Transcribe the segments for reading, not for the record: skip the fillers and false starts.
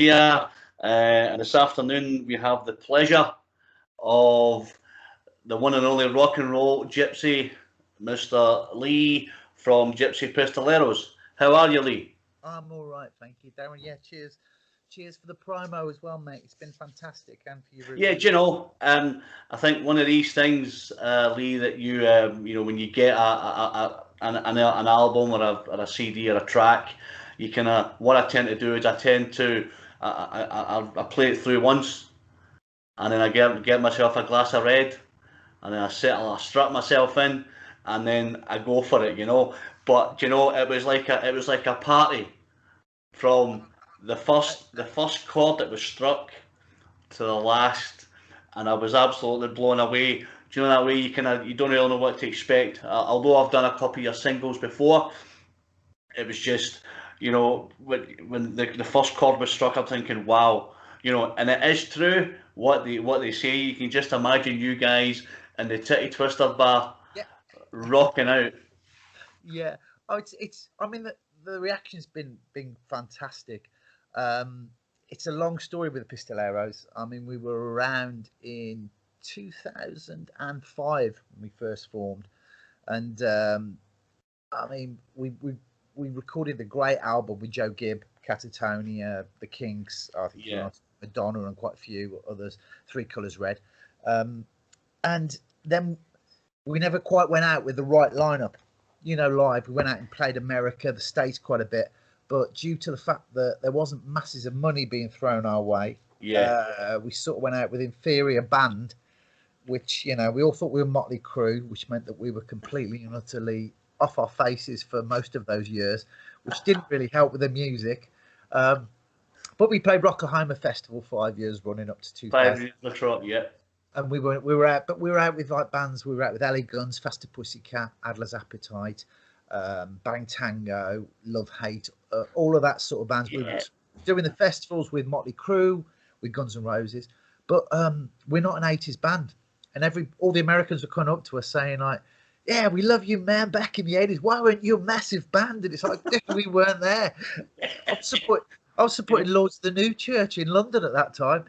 here, and this afternoon we have the pleasure of the one and only rock and roll gypsy, Mr. Lee from Gypsy Pistoleros. How are you, Lee? I'm all right, thank you, Darren. Yeah, cheers for the promo as well, mate. It's been fantastic, and for your Yeah, review. do you know, I think one of these things, Lee, that you know, when you get an album or a CD or a track, you kind of, what I tend to do is I tend to, I play it through once, and then I get myself a glass of red, and then I strap myself in, and then I go for it, you know. But you know, it was like a party from the first chord that was struck to the last, and I was absolutely blown away. Do you know that way you don't really know what to expect. Although I've done a couple of your singles before, it was just, you know, when the first chord was struck, I'm thinking, wow, you know, and it is true what they say. You can just imagine you guys in the Titty Twister bar Yeah, rocking out. yeah. Oh, it's. I mean, the reaction's been fantastic. Um, it's a long story with the Pistoleros. I mean, we were around in 2005 when we first formed, and I mean, we recorded the great album with Joe Gibb, Catatonia, The Kinks, I think Yeah, Madonna, and quite a few others. Three Colours Red, um, and then we never quite went out with the right lineup. You know, live we went out and played America, the States quite a bit, but due to the fact that there wasn't masses of money being thrown our way, yeah, we sort of went out with inferior band, which we all thought we were Motley Crue, which meant that we were completely and utterly off our faces for most of those years, which didn't really help with the music. Um, but we played Rocklahoma Festival 5 years running up to 5 2000, years the trot. Yeah, and we were out, but we were out with like bands. We were out with LA Guns, Faster Pussycat, Adler's Appetite, Bang Tango, Love Hate, all of that sort of bands. We were yeah, doing the festivals with Motley Crue, with Guns N' Roses, but we're not an '80s band. And all the Americans were coming up to us saying like, "Yeah, we love you, man. Back in the '80s, why weren't you a massive band?" And it's like, we weren't there. I was support, I was you know, supporting Lords of the New Church in London at that time.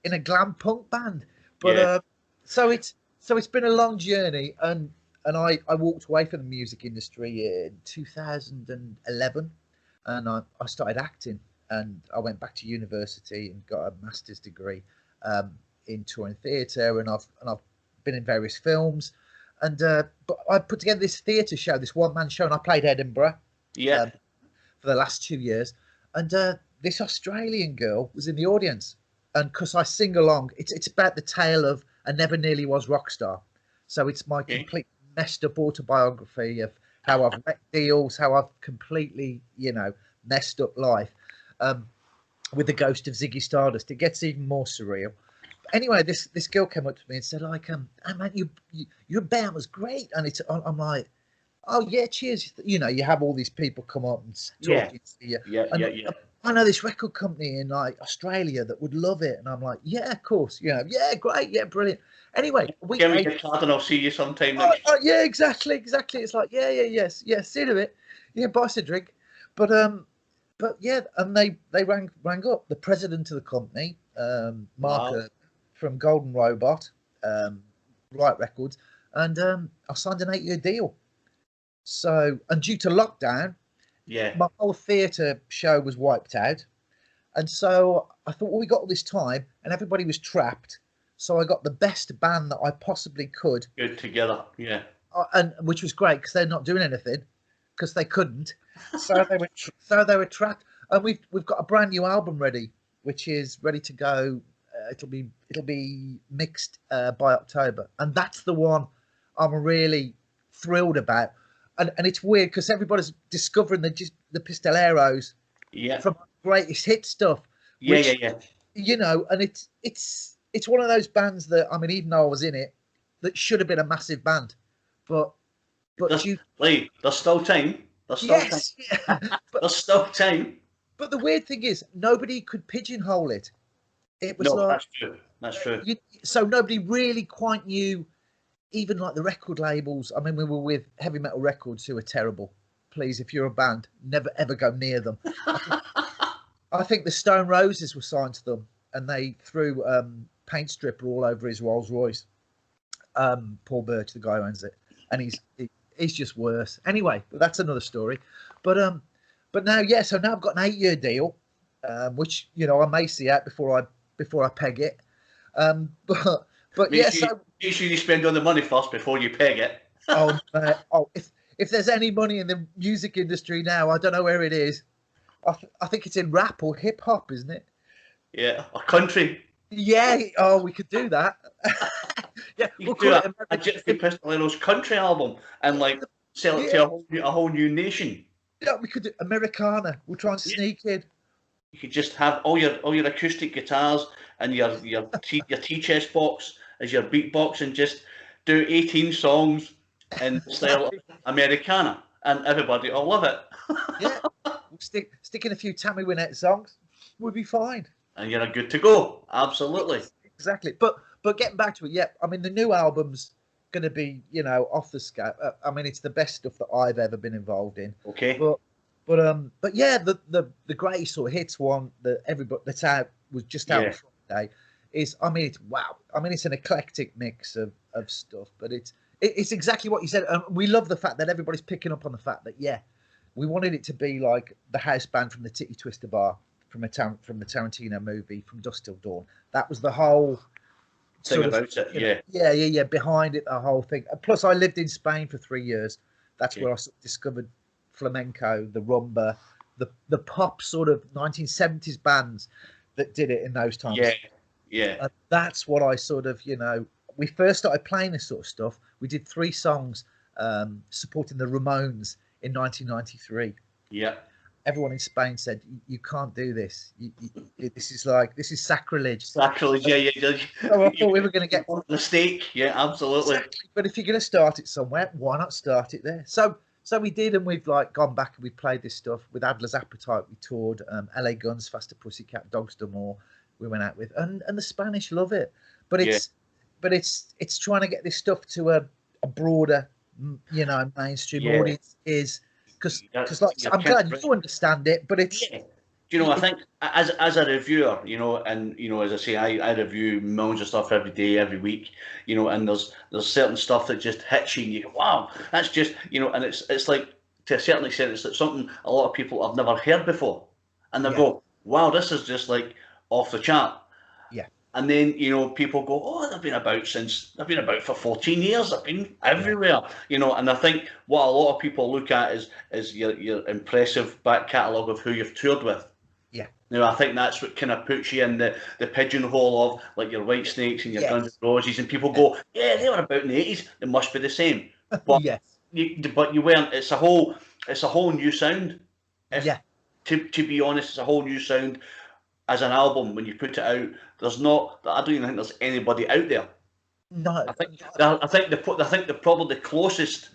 In a glam punk band. But yeah. so it's been a long journey, and I walked away from the music industry in 2011, and I started acting, and I went back to university and got a master's degree in touring theatre, and I've been in various films, and but I put together this theatre show, this one man show, and I played Edinburgh Yeah. um, for the last 2 years, and this Australian girl was in the audience, and because I sing along, it's about the tale of a never nearly was rock star, so it's my Okay. complete messed up autobiography of how I've wrecked deals, how I've completely messed up life, um, with the ghost of Ziggy Stardust. It gets even more surreal. But anyway, this girl came up to me and said like, "Hey man, your band was great," and I'm like, "Oh yeah, cheers." You have all these people come up and Yeah. talking to you, Yeah. and Yeah. Yeah. I know this record company in like Australia that would love it, and I'm like, "Yeah, of course, yeah, great, yeah, brilliant." Anyway, a week Give me later, your card and I'll see you sometime oh, next. oh, yeah, exactly. It's like, yeah, yes, see you in a bit, yeah, buy us a drink, but yeah, and they rang up the president of the company, Mark, Wow. from Golden Robot, um, Right Records, and I signed an 8-year deal. So, and due to lockdown, Yeah. my whole theatre show was wiped out. And so I thought, well, we got all this time and everybody was trapped. So I got the best band that I possibly could, Good together. Yeah. and which was great because they're not doing anything because they couldn't. So they were trapped. And we've got a brand new album ready, which is ready to go. It'll be mixed by October, and that's the one I'm really thrilled about. And it's weird because everybody's discovering the Pistoleros Yeah. from greatest hit stuff, Yeah. Yeah. which Yeah. and it's one of those bands that, I mean, even though I was in it, that should have been a massive band, but There's, you Lee, there's still time. There's still time. yes, yeah. but There's still time. but the weird thing is nobody could pigeonhole it. It was No, like, that's true. That's true. so nobody really quite knew, even like the record labels. I mean, we were with Heavy Metal Records, who are terrible. Please, if you're a band, never ever go near them. I think the Stone Roses were signed to them, and they threw paint stripper all over his Rolls Royce. Paul Birch, the guy who owns it, and he's just worse. Anyway, that's another story. But now, yeah. So now I've got an 8-year deal, which I may see out before I peg it. But Make yeah. sure, make sure you spend all the money first before you peg it. If there's any money in the music industry now, I don't know where it is. I think it's in rap or hip hop, isn't it? Yeah, or country. Yeah. Oh, we could do that. Yeah, You could do a Gypsy Pistoleros country album and like sell it to a whole new nation. Yeah, we could do Americana. We'll try and sneak in. You could just have all your acoustic guitars and your tea-chest box as your beatbox, and just do 18 songs in the style of Americana, and everybody will love it. Yeah, we'll stick in a few Tammy Wynette songs. We'll be fine. And you're good to go. Absolutely. Exactly. But getting back to it, yeah. I mean, the new album's going to be, off the scale. I mean, it's the best stuff that I've ever been involved in. Okay. But yeah, the greatest sort of hits one that everybody that's out was just out Friday is, I mean, it's wow. I mean, it's an eclectic mix of stuff, but it's exactly what you said. We love the fact that everybody's picking up on the fact that we wanted it to be like the house band from the Titty Twister Bar from the Tarantino movie, From Dusk Till Dawn. That was the whole thing about it. Yeah. Behind it, the whole thing. Plus, I lived in Spain for 3 years. That's where I discovered flamenco, the rumba, the pop sort of 1970s bands that did it in those times. Yeah. That's what I sort of, we first started playing this sort of stuff. We did 3 songs supporting the Ramones in 1993. Yeah. Everyone in Spain said, you can't do this. This is sacrilege. Sacrilege, yeah. So I thought we were going to get one mistake. Yeah, absolutely. Exactly. But if you're going to start it somewhere, why not start it there? So we did, and we've gone back and we played this stuff with Adler's Appetite. We toured LA Guns, Faster Pussycat, Dogs D'Amour. We went out with, and the Spanish love it. But it's trying to get this stuff to a broader, mainstream audience. Because I'm glad you understand it, but it's. I think as a reviewer, and as I say, I review millions of stuff every day, every week, and there's certain stuff that just hits you, and you go, wow, that's just, and it's like, to a certain extent, it's like something a lot of people have never heard before, and they go, wow, this is just like off the chart. Yeah. And then, people go, oh, they've been about for 14 years. They've been everywhere, and I think what a lot of people look at is your impressive back catalogue of who you've toured with. Yeah. I think that's what kind of puts you in the pigeonhole of like your White Snakes and your Guns N' Roses, and people go, yeah, they were about in the 80s. It must be the same. But you weren't. It's a whole new sound. To be honest, it's a whole new sound. As an album, when you put it out, I don't even think there's anybody out there. No, I think the probably the closest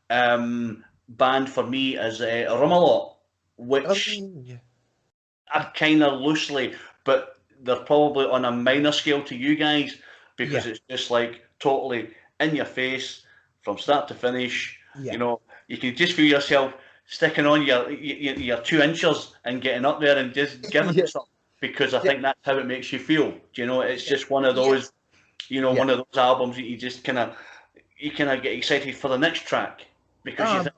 band for me is Rumalot, which are kind of loosely, but they're probably on a minor scale to you guys, because it's just like totally in your face from start to finish. You can just feel yourself sticking on your 2 inches and getting up there and just giving it something. Because I think that's how it makes you feel. It's just one of those, one of those albums that you just kind of get excited for the next track, because you think,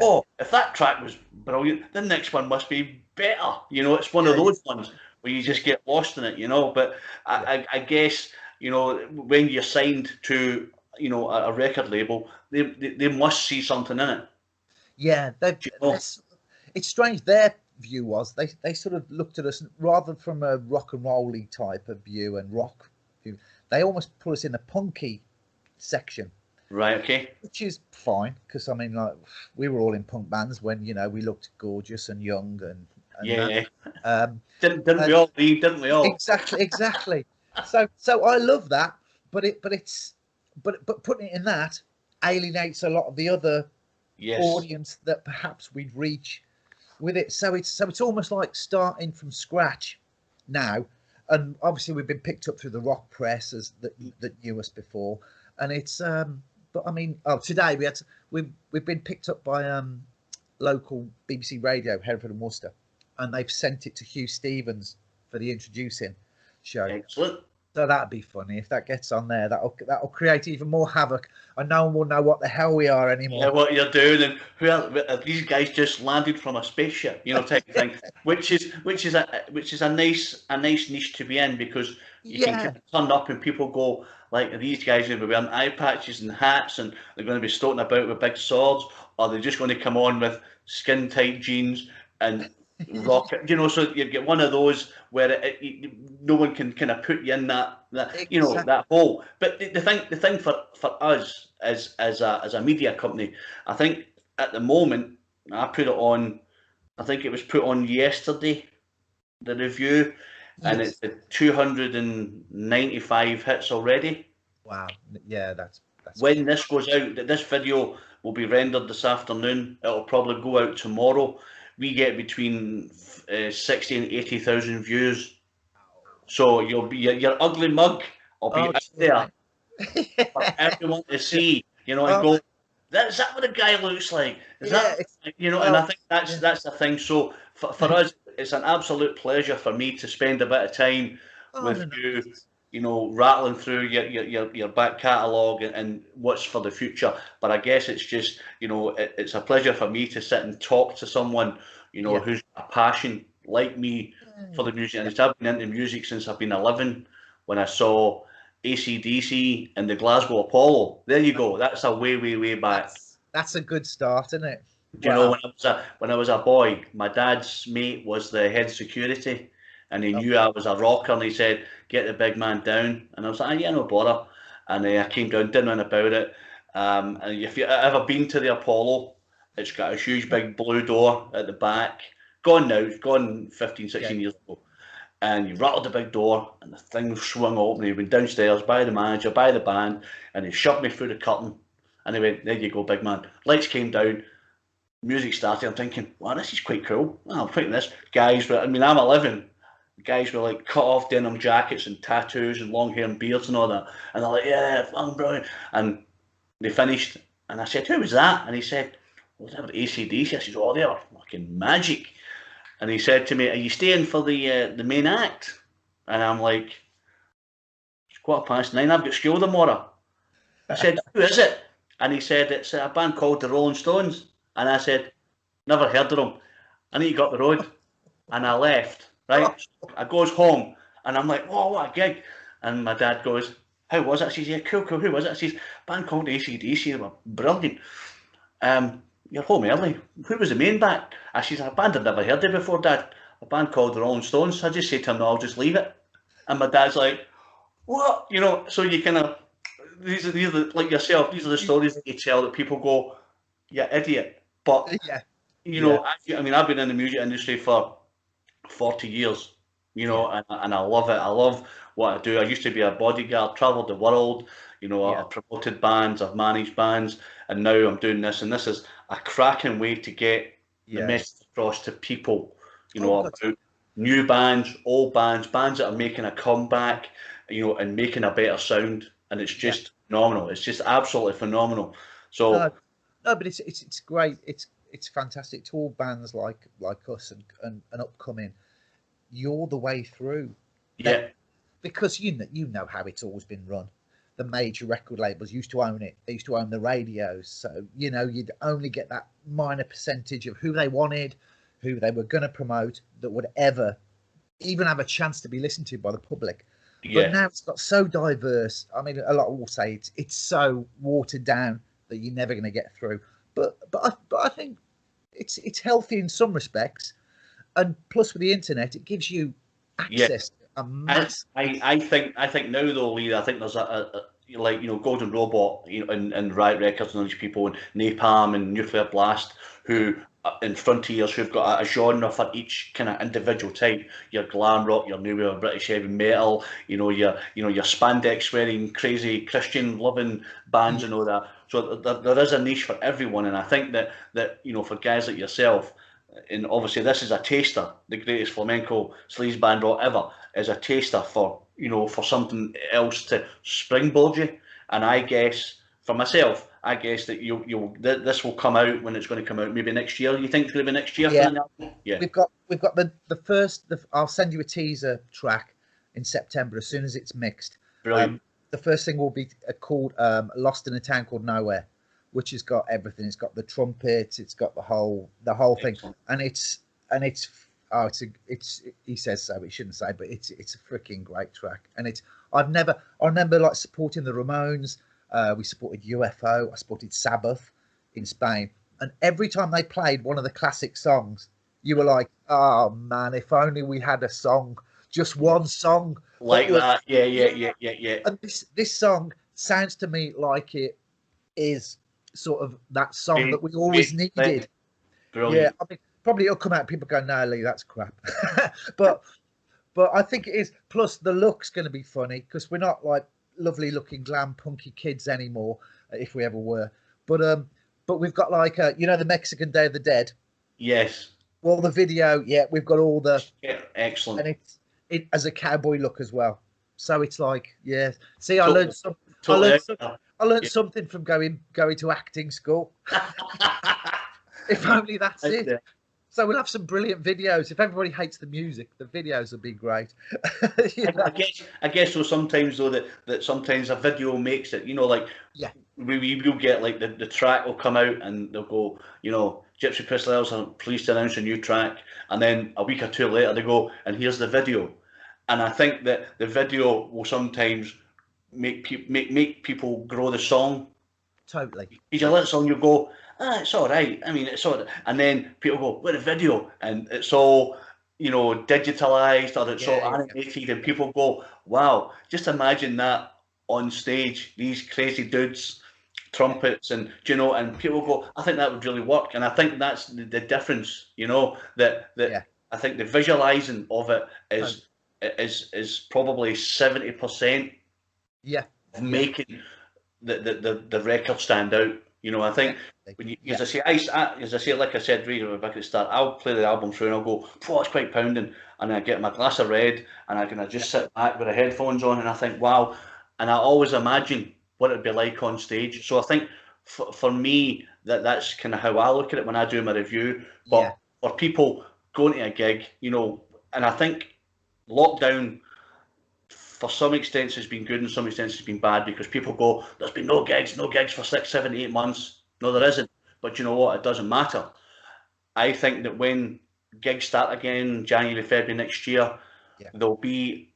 oh, if that track was brilliant, the next one must be better. It's one of those ones where you just get lost in it. But I guess when you're signed to a record label, they must see something in it. Yeah, it's strange. Their view was they sort of looked at us rather from a rock and rolly type of view and rock view. They almost put us in a punky section. Right. Okay. Which is fine, because I mean, like, we were all in punk bands when we looked gorgeous and young and didn't we all? Didn't we all? Exactly. So I love that, but putting it in that alienates a lot of the other audience that perhaps we'd reach with it. So it's almost like starting from scratch now, and obviously we've been picked up through the rock press that knew us before, and it's but I mean, today we've been picked up by local BBC radio, Hereford and Worcester, and they've sent it to Hugh Stevens for the introducing show. Excellent. So that'd be funny if that gets on there. That'll create even more havoc, and no one will know what the hell we are anymore. Yeah, what you're doing, and who are these guys just landed from a spaceship, type of thing. which is a nice niche to be in, because you can kind of turn up and people go like, these guys are going to be wearing eye patches and hats, and they're going to be stoating about with big swords, or they're just going to come on with skin tight jeans and rocket, so you get one of those where no one can kind of put you in that Exactly. that hole. But the thing for us as a media company, I think at the moment, I put it on, I think it was put on yesterday, the review, and it's 295 hits already. Wow. Yeah, that's when this goes out, this video will be rendered this afternoon. It'll probably go out tomorrow. We get between 60 and 80,000 views. So you'll be your ugly mug will be out there for everyone to see. And go, is that what a guy looks like? Is that and I think that's the thing. So for us, it's an absolute pleasure for me to spend a bit of time with you. Rattling through your back catalogue and what's for the future. But I guess it's just, it's a pleasure for me to sit and talk to someone, who's a passion like me for the music. And I've been into music since I've been 11, when I saw AC/DC and the Glasgow Apollo. There you go. That's a way back. That's a good start, isn't it? When I was a boy, my dad's mate was the head security, and he knew I was a rocker, and he said, "Get the big man down." And I was like, "Yeah, no bother." And I came down, didn't know about it. And if you've ever been to the Apollo, it's got a huge big blue door at the back. Gone now, it's gone 15, 16 years ago. And you rattled the big door, and the thing swung open. He went downstairs by the manager, by the band, and he shoved me through the curtain. And he went, "There you go, big man." Lights came down, music started. I'm thinking, wow, this is quite cool. Well, I'm thinking this. Guys, I'm 11. Guys with like cut off denim jackets and tattoos and long hair and beards and all that, and they're like, "Yeah, fucking brilliant." And they finished, and I said, "Who was that?" And he said, "Well, they were AC/DC." I said, "Oh, they were fucking magic." And he said to me, "Are you staying for the main act?" And I'm like, "It's 9:15. I've got school tomorrow." I said, "Who is it?" And he said, "It's a band called the Rolling Stones." And I said, "Never heard of them." I need to go up the road, and I left. Right, I goes home, and I'm like, "Whoa, what a gig!" And my dad goes, "How was it?" I says, "Yeah, cool. Who was it?" I says, "Band called AC/DC. They were brilliant." "You're home early. Who was the main band?" I says, "A band I'd never heard of before, Dad. A band called the Rolling Stones." I just say to him, "No, I'll just leave it." And my dad's like, "What?" So you kind of, these are like yourself. These are the stories that you tell that people go, "You idiot." But I've been in the music industry for 40 years, and I love it. I love what I do. I used to be a bodyguard, travelled the world, I've promoted bands, I've managed bands, and now I'm doing this. And this is a cracking way to get the message across to people, about new bands, old bands, bands that are making a comeback, and making a better sound. And it's just phenomenal. It's just absolutely phenomenal. So no, but it's great. It's fantastic to all bands like us and upcoming. You're the way through. Because you know how it's always been run. The major record labels used to own it. They used to own the radios. So, you'd only get that minor percentage of who they wanted, who they were going to promote, that would ever even have a chance to be listened to by the public. But now it's got so diverse. I mean, a lot will say it's so watered down that you're never going to get through. But I think it's healthy in some respects, and plus with the internet, it gives you access. A mass. I think now though, Lee, I think there's a like Golden Robot, and Riot Records and all these people, and Napalm and Nuclear Blast, who in Frontiers, who've got a genre for each kind of individual type. Your glam rock, your new wave of British heavy metal, your spandex wearing crazy Christian loving bands and all that. So there is a niche for everyone, and I think that for guys like yourself, and obviously this is a taster, the greatest flamenco sleaze band rock ever, is a taster for something else to springboard you. And I guess for myself, I guess that this will come out when it's going to come out, maybe next year. You think it's going to be next year Yeah. for the album? Yeah. We've got the first. I'll send you a teaser track in September as soon as it's mixed. Brilliant. The first thing will be called "Lost in a Town Called Nowhere," which has got everything. It's got the trumpets. It's got the whole thing, Excellent. and it's he says so, but he shouldn't say, but it's a freaking great track. And I remember like supporting the Ramones. We supported UFO. I supported Sabbath in Spain, and every time they played one of the classic songs, you were like, oh man, if only we had a song, just one song Like that. Yeah. And this song sounds to me like it is sort of that song that we always needed. Brilliant. Yeah, I mean, probably it'll come out. People go, "No, Lee, that's crap." but I think it is. Plus, the look's going to be funny because we're not like lovely looking glam punky kids anymore, if we ever were. But we've got like the Mexican Day of the Dead. Yes. Well, the video, yeah, we've got all the excellent, and it as a cowboy look as well. So it's like, yeah. See, I learned something from going to acting school. If only that's it. Yeah. So we'll have some brilliant videos. If everybody hates the music, the videos will be great. I guess so. Sometimes though that sometimes a video makes it. Like we will get like the track will come out and they'll go, Gypsy Pistoleros are pleased to announce a new track, and then a week or two later they go and here's the video, and I think that the video will sometimes make people grow the song. Totally. You let the song, you go, it's all right. I mean, it's all right. And then people go, where's the video? And it's all, digitalized or it's all animated, and people go, wow, just imagine that on stage, these crazy dudes, trumpets, and and people go, I think that would really work. And I think that's the difference, that I think the visualizing of it is probably 70% of making the record stand out. I think when as I say, like I said right back at the start, I'll play the album through and I'll go, oh, it's quite pounding, and I get my glass of red and I can just sit back with the headphones on and I think, wow, and I always imagine what it'd be like on stage. So I think for me that's kind of how I look at it when I do my review. But for people going to a gig, and I think lockdown, for some extent, has been good and some extent has been bad, because people go, there's been no gigs for 6, 7, 8 months. No, there isn't. But you know what? It doesn't matter. I think that when gigs start again, January, February next year, there'll be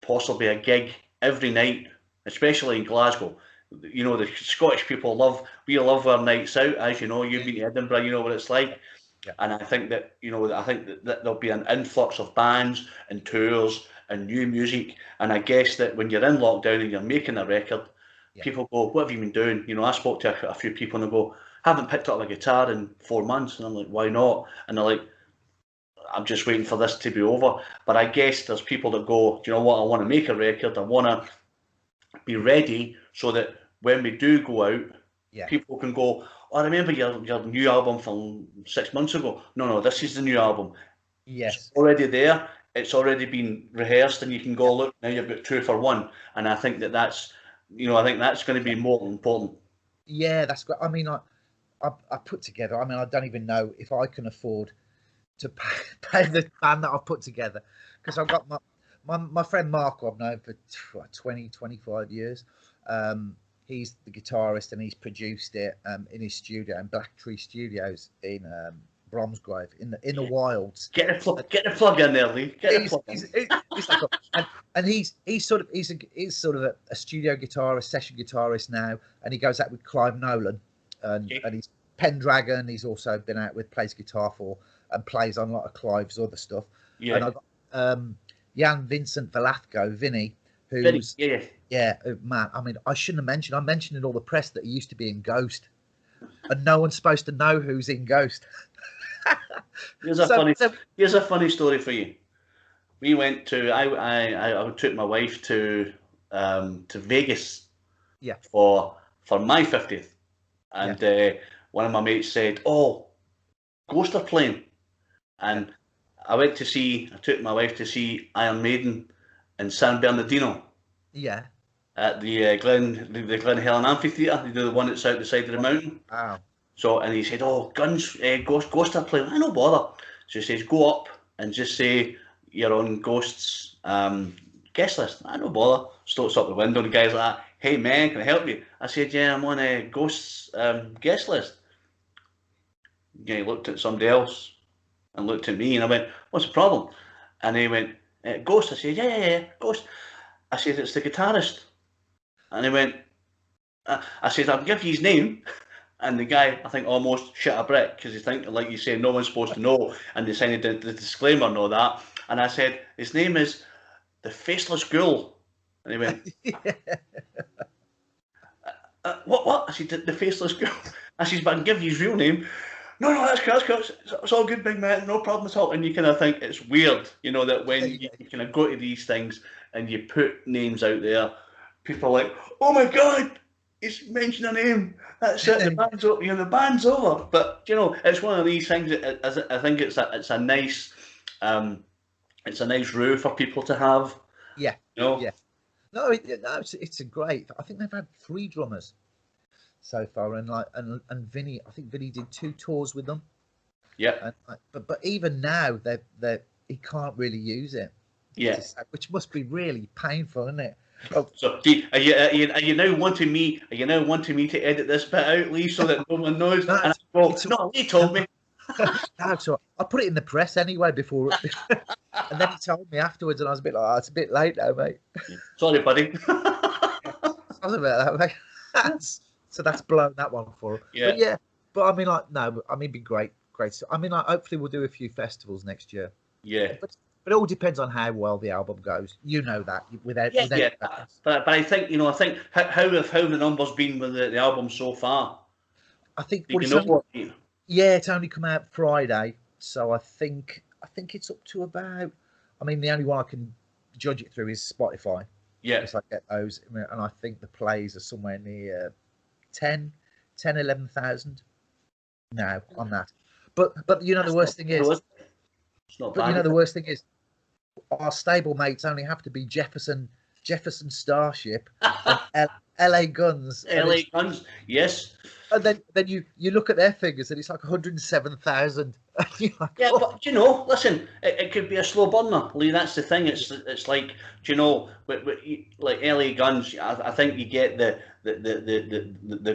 possibly a gig every night, especially in Glasgow. The Scottish people love our nights out, as you know. You've been to Edinburgh, you know what it's like. And I think that that there'll be an influx of bands and tours and new music. And I guess that when you're in lockdown and you're making a record, people go, what have you been doing? I spoke to a few people and they go, I haven't picked up a guitar in 4 months. And I'm like, why not? And they're like, I'm just waiting for this to be over. But I guess there's people that go, do you know what? I want to make a record. I want to be ready so that when we do go out, people can go, oh, I remember your new album from 6 months ago. No, this is the new album. Yes. It's already there. It's already been rehearsed, and you can go, look, now you've got 2 for 1. And I think that's going to be more important. Yeah, that's great. I mean, I put together, I don't even know if I can afford to pay the band that I've put together, because I've got my friend Mark, who I've known for 20, 25 years. He's the guitarist and he's produced it in his studio in Black Tree Studios in Bromsgrove in the wilds. Get a plug in there, Lee. He's sort of a studio guitarist, session guitarist now, and he goes out with Clive Nolan, and he's Pendragon. He's also been out with, plays guitar for and plays on a lot of Clive's other stuff. And I've got Jan Vincent Velasco, Vinny, who's man. I mean, I shouldn't have mentioned. I mentioned in all the press that he used to be in Ghost, and no one's supposed to know who's in Ghost. Here's a funny story for you. We went to I took my wife to Vegas for my 50th, and one of my mates said, oh, Ghost are playing, and I took my wife to see Iron Maiden in San Bernardino. Yeah. at the Glen Helen Amphitheatre. You know, the one that's out the side of the mountain. Wow. So, and he said, "Oh, Guns, Ghost are playing." I no bother. So he says, "Go up and just say you're on Ghost's guest list." I no bother. Stoats up the window, and the guy's like, "Hey man, can I help you?" I said, "Yeah, I'm on a Ghost's guest list." Yeah, he looked at somebody else and looked at me, and I went, "What's the problem?" And he went, "Ghost." I said, "Yeah, Ghost." I said, "It's the guitarist." And he went, I said, "I'll give you his name." And the guy, I think, almost shit a brick because he think, like you say, no one's supposed to know, and they signed the disclaimer and all that. And I said, "His name is the Faceless Ghoul." And he went, What? I said, "The Faceless Ghoul." I said, "But I can give you his real name." No, that's cool. It's all good, big man. No problem at all. And you kind of think it's weird, you know, that when you kind of go to these things and you put names out there, people are like, "Oh my God, he's mentioned a name. That's it. The band's over. You know, the band's over." But you know, it's one of these things. That I think it's a nice, it's a nice rule for people to have. Yeah. You know. Yeah. No, it's a great. I think they've had 3 drummers so far, and Vinny. I think Vinny did 2 tours with them. Yeah. But even now, they he can't really use it. Yeah. Which must be really painful, isn't it? Oh. So, are you now wanting me? Are you now wanting me to edit this bit out, Lee, so that no one knows? No, And I go, "No, Lee told me." No, so I put it in the press anyway before, and then he told me afterwards, and I was a bit like, "Oh, it's a bit late now, mate." Sorry, buddy. Sorry about that, mate. So that's blown that one for him. Yeah. But I mean, like, no, I mean, be great. I mean, like, hopefully we'll do a few festivals next year. Yeah. But it all depends on how well the album goes. You know that without But I think how have the numbers been with the album so far? I think You know what? it's only come out Friday, so I think it's up to about. I mean, the only one I can judge it through is Spotify. Yeah. Because I get those, and I think the plays are somewhere near 11,000 now on that. But you know, the worst thing is, it's not but bad. you know, the worst thing is, our stable mates only have to be Jefferson Starship and LA Guns. LA Guns, yes. And then you look at their figures and it's like 107,000. Like, yeah, but you know, listen, it could be a slow burner, Lee. That's the thing. It's like, you know, like LA Guns. I think you get the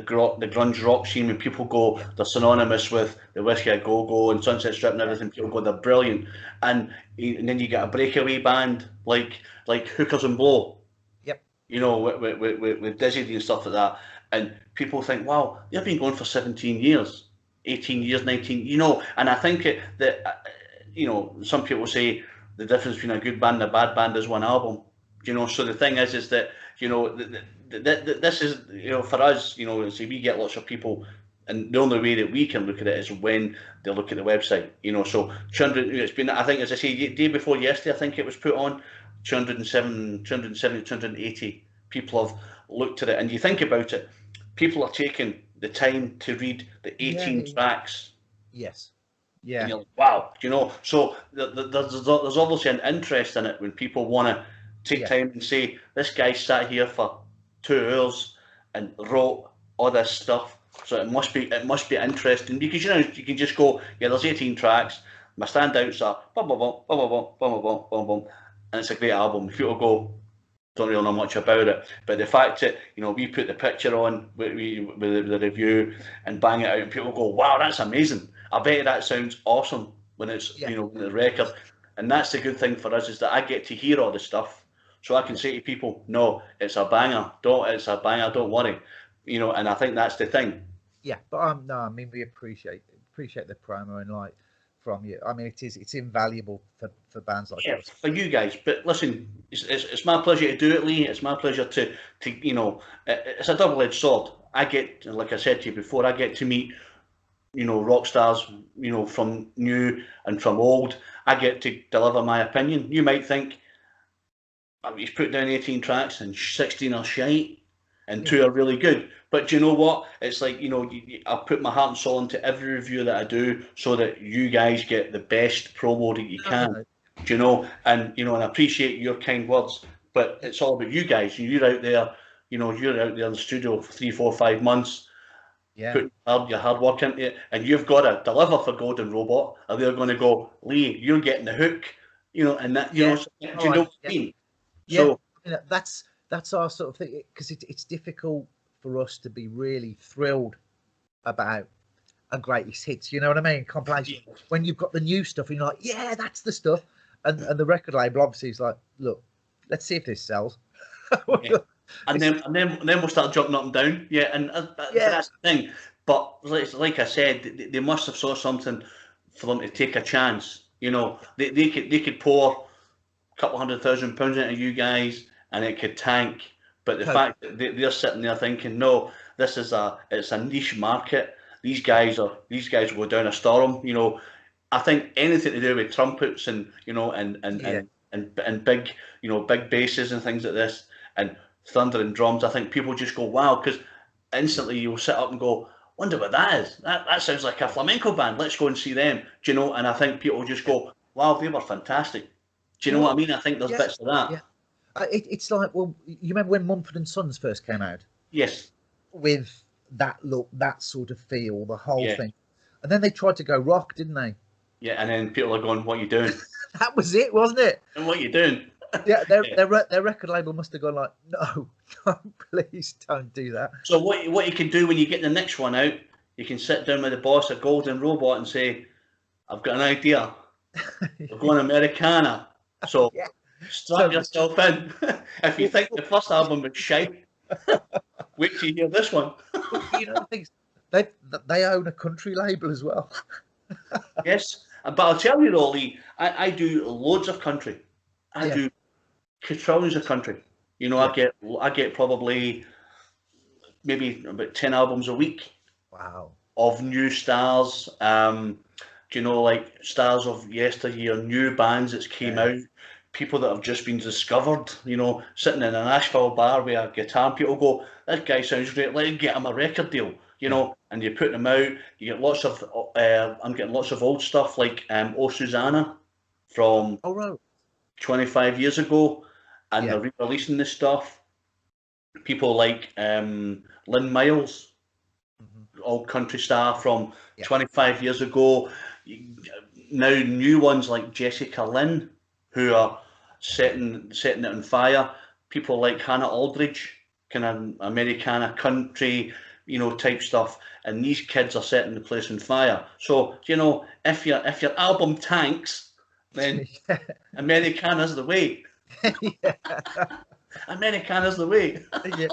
grunge rock scene when people go, they're synonymous with the Whiskey a Go Go and Sunset Strip and everything. People go, they're brilliant, and then you get a breakaway band like Hookers and Blow. Yep. You know, with Dizzy and stuff like that. And people think, wow, they've been going for 17 years, 18 years, 19, you know. And I think that, you know, some people say the difference between a good band and a bad band is one album. You know, so the thing is that, you know, this is, you know, for us, you know, see, we get lots of people, and the only way that we can look at it is when they look at the website, you know. So 200, it's been, I think, as I say, day before yesterday, I think it was put on, 270, 280 people have looked at it. And you think about it, people are taking the time to read the 18 tracks. Yes. Yeah. And you're like, wow, you know. So there's obviously an interest in it when people want to take time and say, this guy sat here for 2 hours and wrote all this stuff. So it must be interesting, because, you know, you can just go, yeah, there's 18 tracks. My standouts are bum bum bum bum bum bum bum bum bum, and it's a great album. People go, don't really know much about it, but the fact that, you know, we put the picture on with the review and bang it out, and people go, wow, that's amazing. I bet that sounds awesome when it's you know, when the record. And that's the good thing for us, is that I get to hear all the stuff, so I can say to people, no, it's a banger. Don't worry, you know. And I think that's the thing. Yeah, but no, I mean, we appreciate the promo, and like, from you. I mean, it's invaluable for bands like us. For you guys. But listen, it's my pleasure to do it, Lee. It's my pleasure to you know, it's a double-edged sword. I get, like I said to you before, I get to meet, you know, rock stars, you know, from new and from old. I get to deliver my opinion. You might think, he's put down 18 tracks and 16 are shite and 2 are really good. But you know what? It's like, you know, I put my heart and soul into every review that I do, so that you guys get the best promo that you can. You know, and, you know, and I appreciate your kind words, but it's all about you guys. You're out there You know, you're out there in the studio for 3, 4, 5 months, Yeah. putting your hard work into it, and you've got to deliver for Golden Robot, or they're going to go, Lee, you're getting the hook, you know, and that, you know, Yeah. so, do Oh, you know what I mean? yeah. So, I mean, that's our sort of thing, because it's difficult for us to be really thrilled about a greatest hits. You know what I mean? Compilation. yeah, When you've got the new stuff, and you're like, yeah, that's the stuff. And the record label obviously is like, look, let's see if this sells. yeah. And then we'll start jumping up and down, yeah. And but Yeah. that's the thing. But like I said, they must have saw something for them to take a chance. You know, they could pour a couple £100,000 into you guys, and it could tank. But the Totally. fact that they're sitting there thinking, no, it's a niche market. Yeah. These guys will go down a storm. You know, I think anything to do with trumpets and you know Yeah. and big big basses and things like this and thunder and drums. I think people just go wow, because instantly you'll sit up and go, wonder what that is. That sounds like a flamenco band. Let's go and see them. Do you know? And I think people just Yeah. go, wow, they were fantastic. Do you know what I Well, mean? I think there's yeah. bits of that. Yeah. It's like, well, you remember when Mumford and Sons first came out Yes. with that look, that sort of feel, the whole Yeah. thing, and then they tried to go rock, didn't they? Yeah. And then people are going, what are you doing? That was it, wasn't it? And what are you doing? Yeah, Yeah. their record label must have gone like, no, no, please don't do that. So what you can do when you get the next one out, you can sit down with the boss at Golden Robot and say, I've got an idea. We're going Americana. So Yeah. strap So yourself in. If you think the first album was shite, wait till you hear this one. you know the things, they own a country label as well. Yes. But I'll tell you though, Lee, I do loads of country. I Yeah. do trillions of country. You know, Yeah. I get probably maybe about 10 albums a week Wow. of new stars. Do you know, like stars of yesteryear, new bands that's came Yeah. out, people that have just been discovered. You know, sitting in an Asheville bar with a guitar, and people go, "This guy sounds great. Let's get him a record deal." You Yeah. know, and you put them out. You get lots of. I'm getting lots of old stuff like "Oh Susanna" from Oh, right. 25 years ago, and Yeah. they're re-releasing this stuff. People like Lynn Miles, Mhm. old country star from Yeah. 25 years ago. Now new ones like Jessica Lynn, who are setting it on fire. People like Hannah Aldridge, kind of Americana country, you know, type stuff. And these kids are setting the place on fire. So you know, if your album tanks, then Americana's the way. Yeah. Americana's the way. Yeah.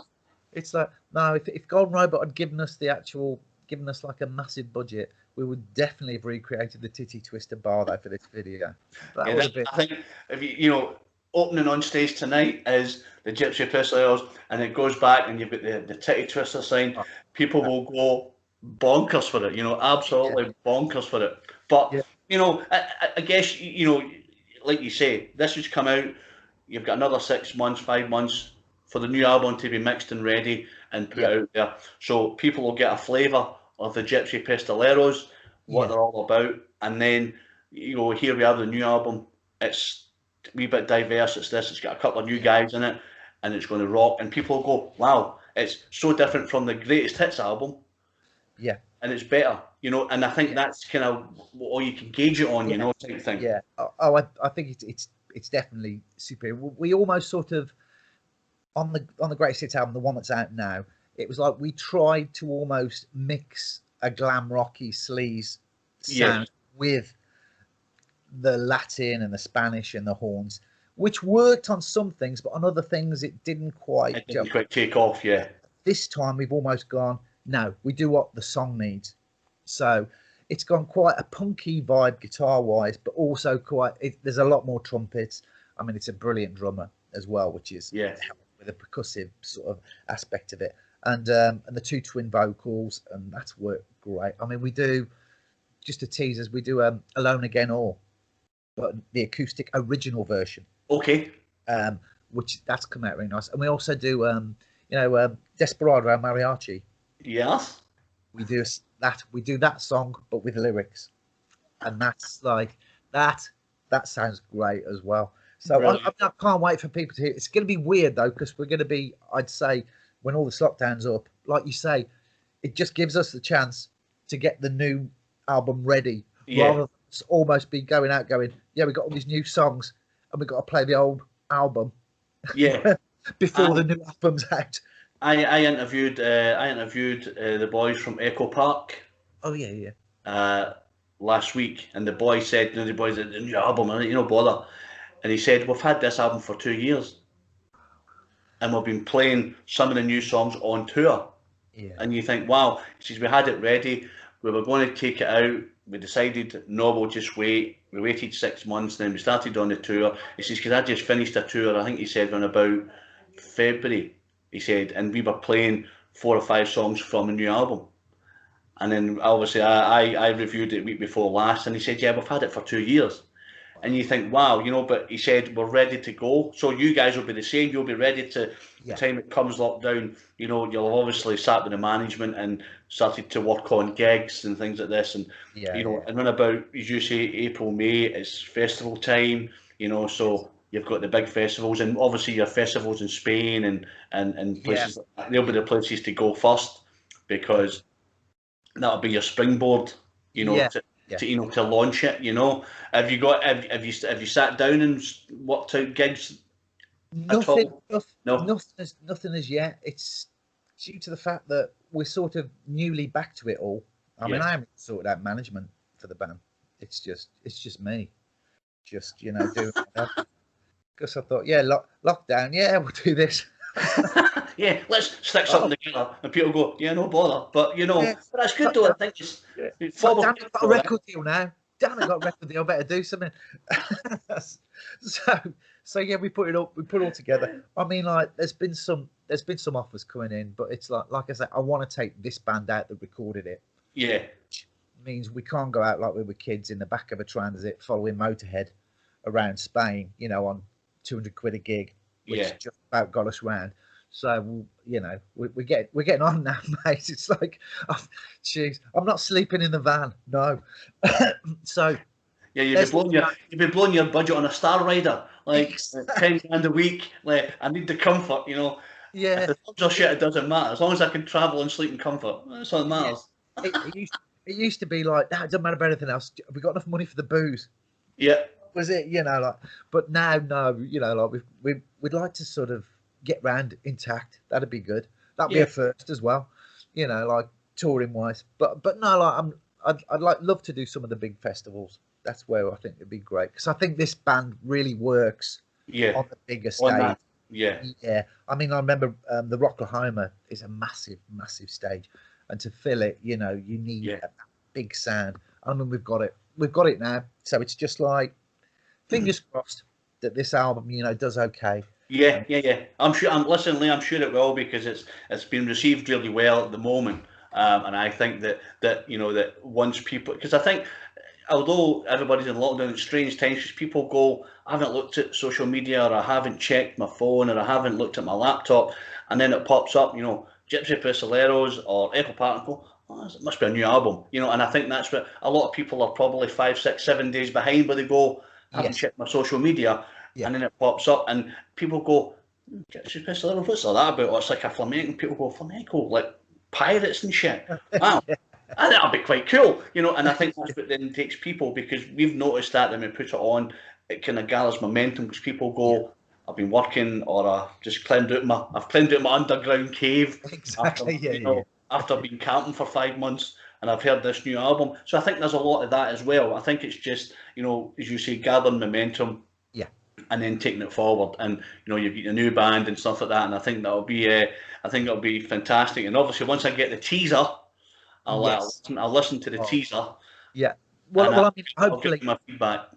It's like, no, if Golden Robot had given us like a massive budget, we would definitely have recreated the Titty Twister bar though for this video. That Yeah, would have been, I think if you know, opening on stage tonight is the Gypsy Pistoleros, and it goes back, and you've got the Titty Twister sign. oh, People that, will go bonkers for it, you know, yeah, absolutely bonkers for it. But yeah, you know, I guess you know, like you say, this has come out. You've got another 6 months, 5 months for the new album to be mixed and ready and put yeah, out there, so people will get a flavour of the Gypsy Pistoleros, what yeah, they're all about, and then you know, here we have the new album. It's a wee bit diverse. It's this. It's got a couple of new yeah, guys in it, and it's going to rock. And people go, "Wow, it's so different from the greatest hits album, yeah, and it's better." You know, and I think yeah, that's kind of all you can gauge it on. You yeah, know, type thing. yeah. I think it's definitely superior. We almost sort of on the Greatest Hits album, the one that's out now. It was like we tried to almost mix a glam rocky sleaze Yes, sound with the Latin and the Spanish and the horns, which worked on some things, but on other things it didn't quite it jump. didn't quite take off. Yeah, This time we've almost gone, no, we do what the song needs. So it's gone quite a punky vibe guitar wise, but also there's a lot more trumpets. I mean, it's a brilliant drummer as well, which is yeah, with a percussive sort of aspect of it, and the two twin vocals, and that's worked great. I mean, we do, just to tease us, we do Alone Again All, but the acoustic original version, okay, which that's come out really nice. And we also do Desperado Mariachi. yes, We do that song but with lyrics, and that's like that sounds great as well. So brilliant. I can't wait for people to hear. It's going to be weird though, because we're going to be, I'd say, when all this lockdown's up, like you say, it just gives us the chance to get the new album ready, rather than almost be going out going, yeah, we got all these new songs and we got to play the old album before the new album's out. I interviewed the boys from Echo Park. Oh yeah. Last week, and the boy said, the boys, the new album, and bother. And he said, we've had this album for 2 years, and we've been playing some of the new songs on tour. Yeah. And you think, wow, he says, we had it ready, we were going to take it out, we decided, no, we'll just wait. We waited 6 months, then we started on the tour. He says, because I just finished a tour, I think he said, on about February, he said, and we were playing 4 or 5 songs from a new album. And then obviously I reviewed it week before last, and he said, yeah, we've had it for 2 years. And you think, wow, but he said, we're ready to go. So you guys will be the same. You'll be ready to, the time it comes lockdown, you'll obviously sat with the management and started to work on gigs and things like this. And, and then about, as you say, April, May, it's festival time, so you've got the big festivals, and obviously your festivals in Spain and places, they'll be the places to go first, because that'll be your springboard, to launch it. Have you sat down and worked out gigs? Nothing as yet. It's due to the fact that we're sort of newly back to it all. I mean, I haven't sorted out management for the band. It's just me, doing whatever. Because I thought, lockdown, we'll do this. Let's stick something together, and people go, no bother. But but that's good though. I think it's. Damn, I've got a record deal now. Damn, I got a record deal. Better do something. So we put it up. We put it all together. I mean, like, there's been some offers coming in, but it's like I said, I want to take this band out that recorded it. Yeah. Which means we can't go out like we were kids in the back of a transit following Motorhead around Spain, on 200 quid a gig, which just about got us round. So we're getting on now, mate. It's like, I'm not sleeping in the van, no. So you've been blowing your budget on a Star Rider, like £10 a week. Like, I need the comfort, Yeah. If the subs are shit, it doesn't matter. As long as I can travel and sleep in comfort, that's all that matters. It used to be like, it doesn't matter about anything else. Have we got enough money for the booze? Yeah. Was it, but now, no, like we'd like to sort of get round intact. That'd be good. That'd be a first as well, like touring wise. But no, like I'd love to do some of the big festivals. That's where I think it'd be great, because I think this band really works on the bigger stage. Yeah. I mean, I remember the Rocklahoma is a massive, massive stage, and to fill it, you need a big sound. I mean, we've got it now. So it's just like, fingers crossed that this album, does okay. Yeah. I'm sure. Listen, Lee, I'm sure it will, because it's been received really well at the moment, and I think that once people, because I think, although everybody's in lockdown, it's strange times, because people go, I haven't looked at social media, or I haven't checked my phone, or I haven't looked at my laptop, and then it pops up, Gypsy, Pistoleros, or Echo Park, and go, it must be a new album, and I think that's what a lot of people are probably 5, 6, 7 days behind, where they go, I haven't checked my social media, and then it pops up, and people go, Gypsy, Pistoleros, what's all that about? Oh, it's like a flamenco. People go, flamenco, like pirates and shit. Wow. I think that'll be quite cool, and I think that's what then takes people, because we've noticed that when we put it on, it kind of gathers momentum, because people go, I've been working, or I've just climbed out my underground cave. Exactly. After being camping for 5 months, and I've heard this new album. So I think there's a lot of that as well. I think it's just, as you say, gathering momentum. And then taking it forward, and you've got a new band and stuff like that, and I think that'll be fantastic. And obviously, once I get the teaser, I'll listen to the teaser. Yeah. Well, I mean, hopefully, I'll give my feedback.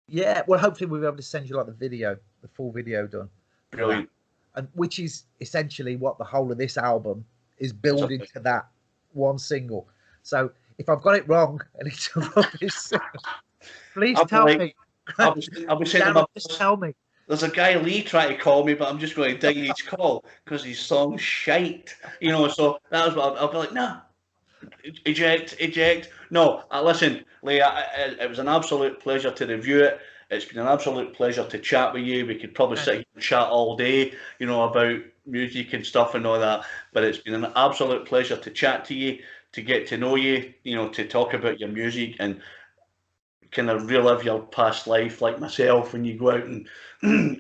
Yeah. Well, hopefully, we'll be able to send you like the full video done. Brilliant. And which is essentially what the whole of this album is building to, that one single. So if I've got it wrong and it's a rubbish, please tell me. I'll be saying to my boss, tell me. There's a guy, Lee, trying to call me, but I'm just going to ding each call because his song's shite. So that was what I'll be like, no, eject. No, listen, Lee, it was an absolute pleasure to review it. It's been an absolute pleasure to chat with you. We could probably sit here and chat all day, you know, about music and stuff and all that. But it's been an absolute pleasure to chat to you, to get to know you, you know, to talk about your music and kind of relive your past life, like myself, when you go out and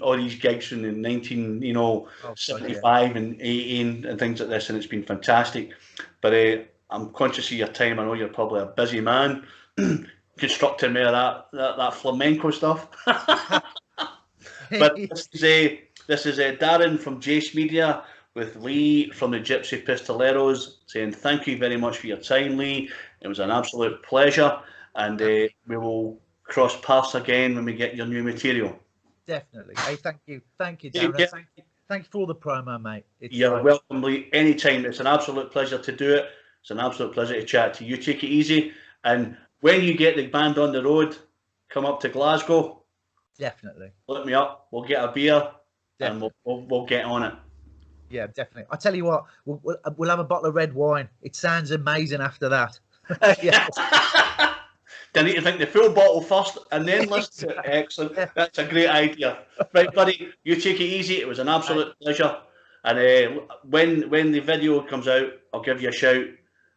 all these gigs in the 19, you know, Oh, 75 and 18 and things like this, and it's been fantastic. But I'm conscious of your time. I know you're probably a busy man, constructing me of that flamenco stuff. But this is Darren from Jace Media with Lee from the Gypsy Pistoleros saying thank you very much for your time, Lee. It was an absolute pleasure, and we will cross paths again when we get your new material. Definitely. Hey, thank you, Darren. Yeah. Thank you for all the promo, mate. You're welcome, Lee. Anytime. It's an absolute pleasure to do it. It's an absolute pleasure to chat to you. Take it easy, and when you get the band on the road, come up to Glasgow. Definitely. Look me up. We'll get a beer, Definitely. and we'll get on it. Yeah, definitely. I tell you what, we'll have a bottle of red wine. It sounds amazing after that. Yeah. I need to drink the full bottle first and then listen to it. Excellent. That's a great idea. Right, buddy, you take it easy. It was an absolute pleasure. And when the video comes out, I'll give you a shout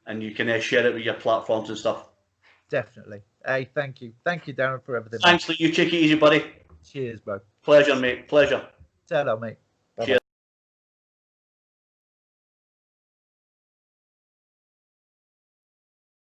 and you can share it with your platforms and stuff. Definitely. Hey, thank you. Thank you, Darren, for everything. Thanks, Lee. You take it easy, buddy. Cheers, bro. Pleasure, mate. Pleasure. Ta-ra, mate.